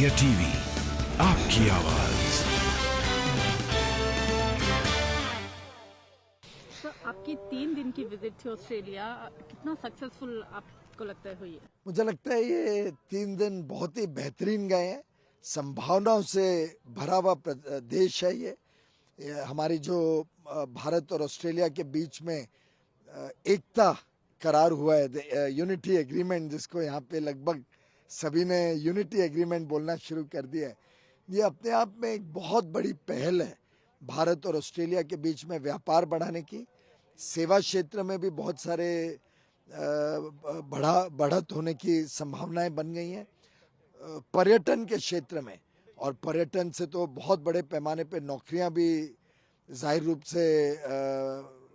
India TV, आपकी आवाज। तो आपकी 3 दिन की विजिट थी ऑस्ट्रेलिया, कितना सक्सेसफुल आपको लगता है हुई है? मुझे लगता है ये 3 दिन बहुत ही बेहतरीन गए हैं। संभावनाओं से भरा हुआ देश है ये हमारी जो भारत और ऑस्ट्रेलिया के बीच में एकता करार हुआ है, यूनिटी एग्रीमेंट, जिसको यहाँ पे लगभग सभी ने यूनिटी एग्रीमेंट बोलना शुरू कर दिया है। ये अपने आप में एक बहुत बड़ी पहल है भारत और ऑस्ट्रेलिया के बीच में व्यापार बढ़ाने की। सेवा क्षेत्र में भी बहुत सारे बढ़त होने की संभावनाएं बन गई हैं। पर्यटन के क्षेत्र में, और पर्यटन से तो बहुत बड़े पैमाने पे नौकरियां भी जाहिर रूप से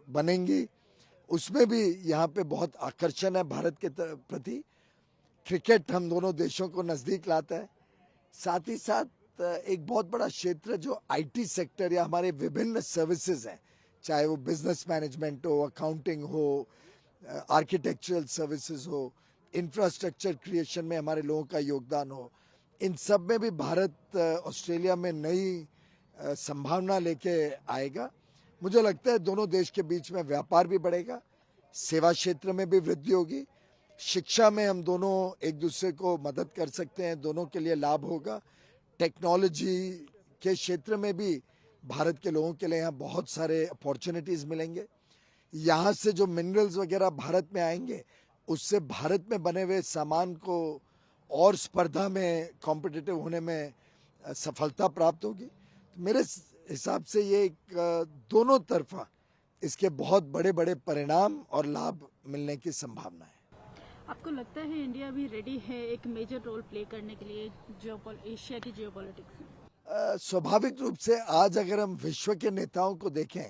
बनेंगी। उसमें भी यहाँ पे बहुत आकर्षण है भारत के प्रति। क्रिकेट हम दोनों देशों को नज़दीक लाता है। साथ ही साथ एक बहुत बड़ा क्षेत्र जो आईटी सेक्टर या हमारे विभिन्न सर्विसेज हैं, चाहे वो बिजनेस मैनेजमेंट हो, अकाउंटिंग हो, आर्किटेक्चरल सर्विसेज हो, इंफ्रास्ट्रक्चर क्रिएशन में हमारे लोगों का योगदान हो, इन सब में भी भारत ऑस्ट्रेलिया में नई संभावना लेके आएगा। मुझे लगता है दोनों देश के बीच में व्यापार भी बढ़ेगा, सेवा क्षेत्र में भी वृद्धि होगी, शिक्षा में हम दोनों एक दूसरे को मदद कर सकते हैं, दोनों के लिए लाभ होगा। टेक्नोलॉजी के क्षेत्र में भी भारत के लोगों के लिए यहाँ बहुत सारे अपॉर्चुनिटीज़ मिलेंगे। यहाँ से जो मिनरल्स वगैरह भारत में आएंगे, उससे भारत में बने हुए सामान को और स्पर्धा में कॉम्पिटिटिव होने में सफलता प्राप्त होगी। तो मेरे हिसाब से ये एक दोनों तरफा इसके बहुत बड़े बड़े परिणाम और लाभ मिलने की संभावना है। आपको लगता है इंडिया भी रेडी है एक मेजर रोल प्ले करने के लिए एशिया की जियोपॉलिटिक्स में? स्वाभाविक रूप से आज अगर हम विश्व के नेताओं को देखें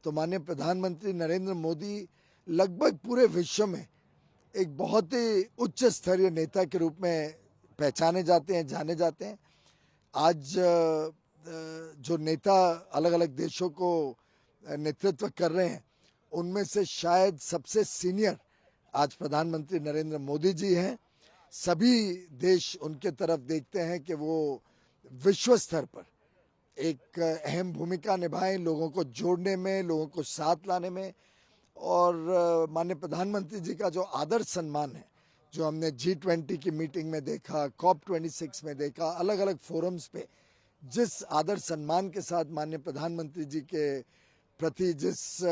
तो माननीय प्रधानमंत्री नरेंद्र मोदी लगभग पूरे विश्व में एक बहुत ही उच्च स्तरीय नेता के रूप में पहचाने जाते हैं, जाने जाते हैं। आज जो नेता अलग अलग देशों को नेतृत्व कर रहे हैं, उनमें से शायद सबसे सीनियर आज प्रधानमंत्री नरेंद्र मोदी जी हैं। सभी देश उनके तरफ देखते हैं कि वो विश्व स्तर पर एक अहम भूमिका निभाएं, लोगों को जोड़ने में, लोगों को साथ लाने में। और माननीय प्रधानमंत्री जी का जो आदर सम्मान है, जो हमने G20 की मीटिंग में देखा, COP26 में देखा, अलग अलग फोरम्स पे जिस आदर सम्मान के साथ माननीय प्रधानमंत्री जी के प्रति जिस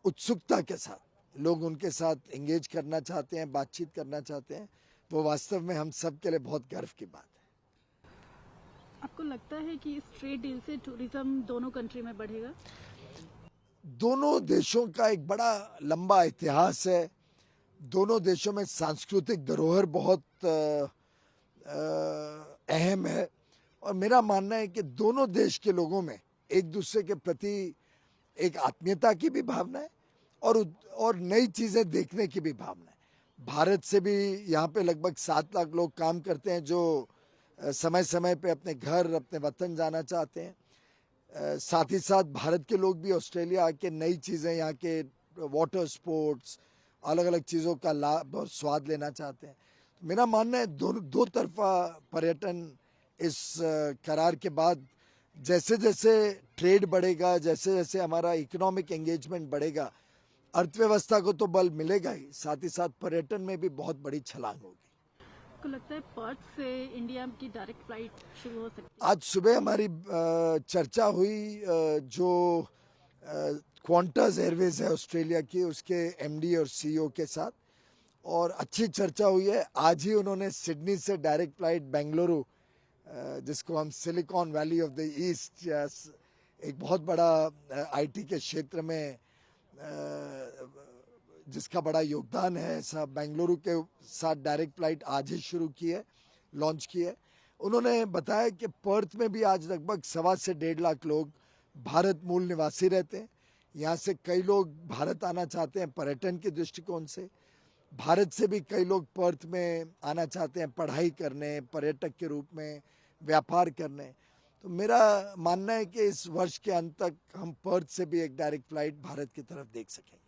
उत्सुकता के साथ लोग उनके साथ एंगेज करना चाहते हैं, बातचीत करना चाहते हैं, वो वास्तव में हम सब के लिए बहुत गर्व की बात है। आपको लगता है कि इस ट्रेड डील से टूरिज्म दोनों कंट्री में बढ़ेगा? दोनों देशों का एक बड़ा लंबा इतिहास है। दोनों देशों में सांस्कृतिक धरोहर बहुत अहम है, और मेरा मानना है कि दोनों देश के लोगों में एक दूसरे के प्रति एक आत्मीयता की भी भावना है और नई चीज़ें देखने की भी भावना है। भारत से भी यहाँ पे लगभग 7 लाख लोग काम करते हैं जो समय समय पे अपने घर, अपने वतन जाना चाहते हैं। साथ ही साथ भारत के लोग भी ऑस्ट्रेलिया आके नई चीज़ें, यहाँ के वाटर स्पोर्ट्स, अलग अलग चीज़ों का लाभ और स्वाद लेना चाहते हैं। तो मेरा मानना है दो तरफा पर्यटन इस करार के बाद जैसे जैसे ट्रेड बढ़ेगा, जैसे जैसे हमारा इकोनॉमिक एंगेजमेंट बढ़ेगा, अर्थव्यवस्था को तो बल मिलेगा ही, साथ ही साथ पर्यटन में भी बहुत बड़ी छलांग होगी। आपको लगता है पर्थ से इंडिया की डायरेक्ट फ्लाइट शुरू हो सकती है? आज सुबह हमारी चर्चा हुई जो क्वांटस एयरवेज है ऑस्ट्रेलिया की, उसके एमडी और सीईओ के साथ, और अच्छी चर्चा हुई है। आज ही उन्होंने सिडनी से डायरेक्ट फ्लाइट बेंगलुरु, जिसको हम silicon valley of the east, एक बहुत बड़ा आईटी के क्षेत्र में जिसका बड़ा योगदान है, ऐसा बेंगलुरु के साथ डायरेक्ट फ्लाइट आज ही शुरू की है, लॉन्च की है। उन्होंने बताया कि पर्थ में भी आज लगभग 1.25 से 1.5 लाख लोग भारत मूल निवासी रहते हैं। यहाँ से कई लोग भारत आना चाहते हैं पर्यटन के दृष्टिकोण से। भारत से भी कई लोग पर्थ में आना चाहते हैं पढ़ाई करने, पर्यटक के रूप में व्यापार करने। तो मेरा मानना है कि इस वर्ष के अंत तक हम पर्थ से भी एक डायरेक्ट फ्लाइट भारत की तरफ देख सकेंगे।